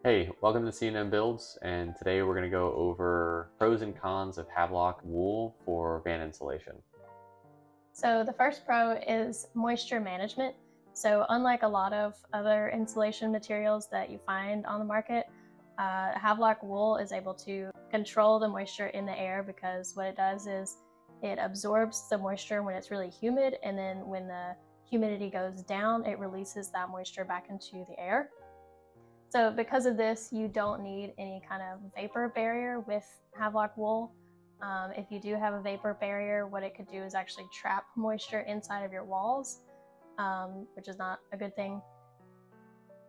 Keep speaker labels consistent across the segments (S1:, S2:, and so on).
S1: Hey, welcome to C&M Builds, and today we're going to go over pros and cons of Havelock Wool for van insulation.
S2: So the first pro is moisture management. So unlike a lot of other insulation materials that you find on the market, Havelock Wool is able to control the moisture in the air because what it does is it absorbs the moisture when it's really humid, and then when the humidity goes down, it releases that moisture back into the air. So because of this, you don't need any kind of vapor barrier with Havelock Wool. If you do have a vapor barrier, what it could do is actually trap moisture inside of your walls, which is not a good thing.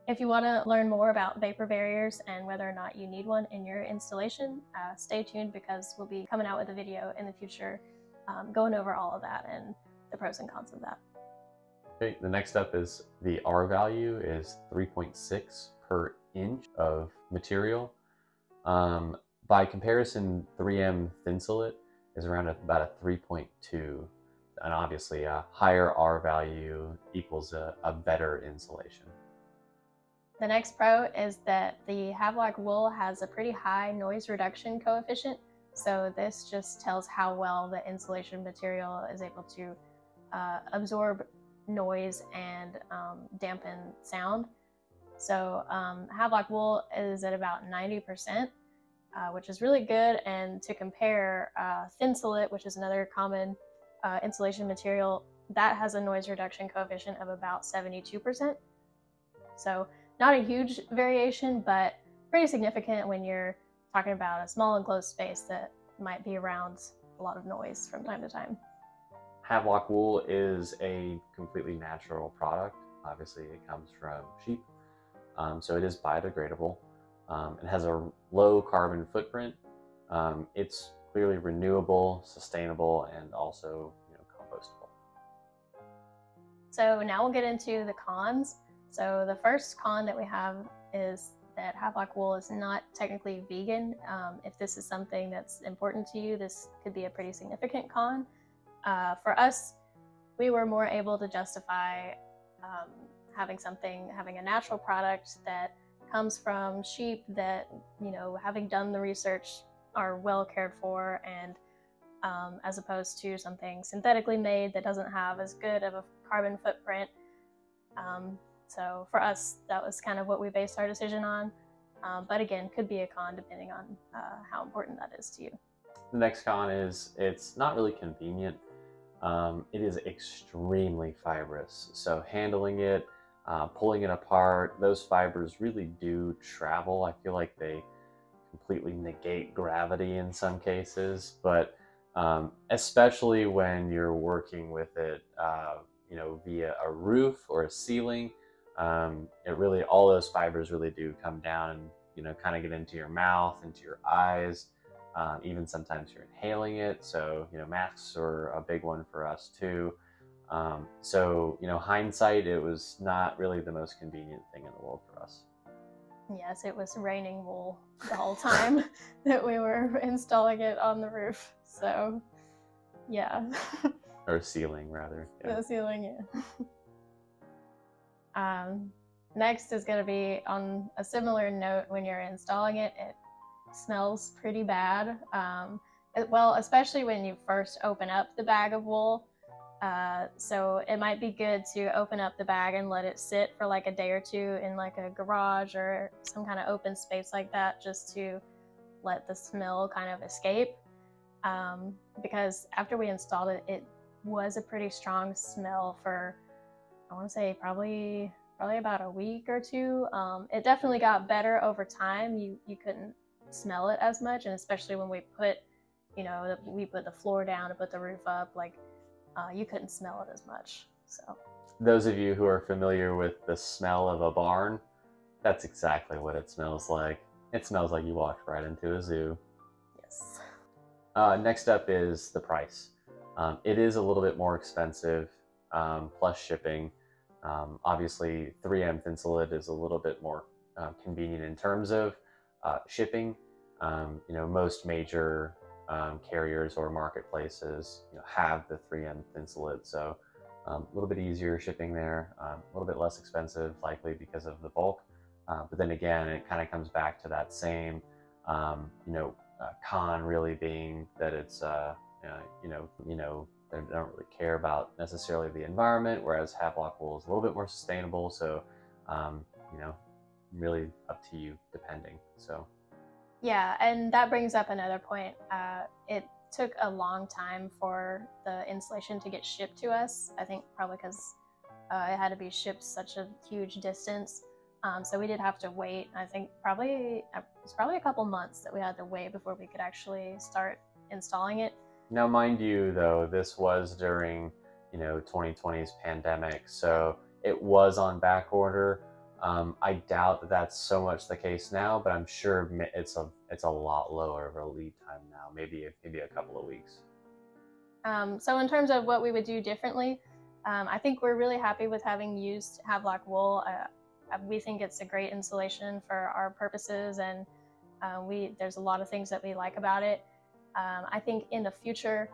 S2: If you want to learn more about vapor barriers and whether or not you need one in your installation, stay tuned because we'll be coming out with a video in the future going over all of that and the pros and cons of that.
S1: Okay, the next up is the R value is 3.6 per inch of material. By comparison, 3M Thinsulate is around about a 3.2, and obviously a higher R value equals a better insulation.
S2: The next pro is that the Havelock Wool has a pretty high noise reduction coefficient, so this just tells how well the insulation material is able to absorb noise and dampen sound. So Havelock Wool is at about 90%, which is really good. And to compare, Thinsulate, which is another common insulation material, that has a noise reduction coefficient of about 72%. So not a huge variation, but pretty significant when you're talking about a small enclosed space that might be around a lot of noise from time to time.
S1: Havelock Wool is a completely natural product. Obviously, it comes from sheep, so it is biodegradable. It has a low carbon footprint. It's clearly renewable, sustainable, and also compostable.
S2: So now we'll get into the cons. So the first con that we have is that Havelock Wool is not technically vegan. If this is something that's important to you, this could be a pretty significant con. For us, we were more able to justify having a natural product that comes from sheep that, having done the research, are well cared for, and as opposed to something synthetically made that doesn't have as good of a carbon footprint. So for us, that was kind of what we based our decision on. But again, could be a con depending on how important that is to you.
S1: The next con is it's not really convenient. It is extremely fibrous, so handling it, pulling it apart, those fibers really do travel. I feel like they completely negate gravity in some cases, but especially when you're working with it, via a roof or a ceiling, all those fibers really do come down and kind of get into your mouth, into your eyes. Even sometimes you're inhaling it, so masks are a big one for us too. So hindsight, it was not really the most convenient thing in the world for us.
S2: Yes, it was raining wool the whole time that we were installing it on the roof. So yeah.
S1: Or ceiling, rather. Yeah.
S2: The ceiling, yeah. Next is going to be on a similar note. When you're installing it, it smells pretty bad. Well, especially when you first open up the bag of wool. So it might be good to open up the bag and let it sit for like a day or two in like a garage or some kind of open space like that, just to let the smell kind of escape. Because after we installed it, it was a pretty strong smell for, I want to say probably about a week or two. It definitely got better over time. You couldn't smell it as much, and especially when we put the floor down to put the roof up, you couldn't smell it as much. So
S1: those of you who are familiar with the smell of a barn, that's exactly what it smells like. It smells like you walked right into a zoo.
S2: Yes.
S1: Next up is the price. It is a little bit more expensive, plus shipping. Obviously 3M Thinsulate is a little bit more convenient in terms of shipping. Most major carriers or marketplaces have the 3M Thinsulate, so a little bit easier shipping there, a little bit less expensive likely because of the bulk, But then again, it kind of comes back to that same, con really being that it's, they don't really care about necessarily the environment, whereas Havelock Wool is a little bit more sustainable. So, you know, really up to you depending. So.
S2: Yeah, and that brings up another point. It took a long time for the insulation to get shipped to us. I think probably because it had to be shipped such a huge distance. So we did have to wait. I think it's probably a couple months that we had to wait before we could actually start installing it.
S1: Now, mind you, though, this was during 2020's pandemic, so it was on back order. I doubt that that's so much the case now, but I'm sure it's a lot lower of a lead time now, maybe a couple of weeks.
S2: So in terms of what we would do differently, I think we're really happy with having used Havelock Wool. We think it's a great insulation for our purposes, and there's a lot of things that we like about it. I think in the future,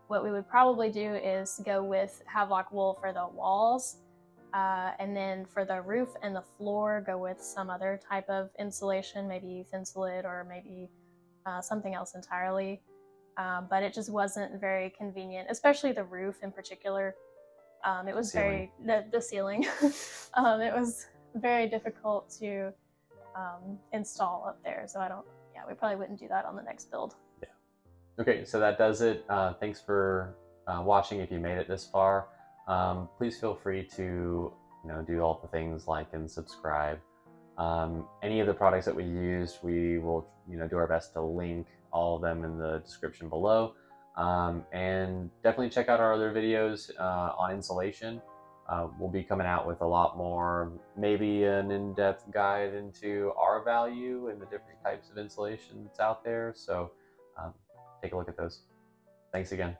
S2: what we would probably do is go with Havelock Wool for the walls, and then for the roof and the floor, go with some other type of insulation, maybe Thinsulate or maybe something else entirely. But it just wasn't very convenient, especially the roof in particular. It was the ceiling. It was very difficult to install up there. So we probably wouldn't do that on the next build.
S1: Yeah. Okay, so that does it. Thanks for watching. If you made it this far, please feel free to do all the things like and subscribe. Any of the products that we used, we will do our best to link all of them in the description below. And definitely check out our other videos on insulation. We'll be coming out with a lot more, maybe an in-depth guide into our value and the different types of insulation that's out there. So take a look at those. Thanks again.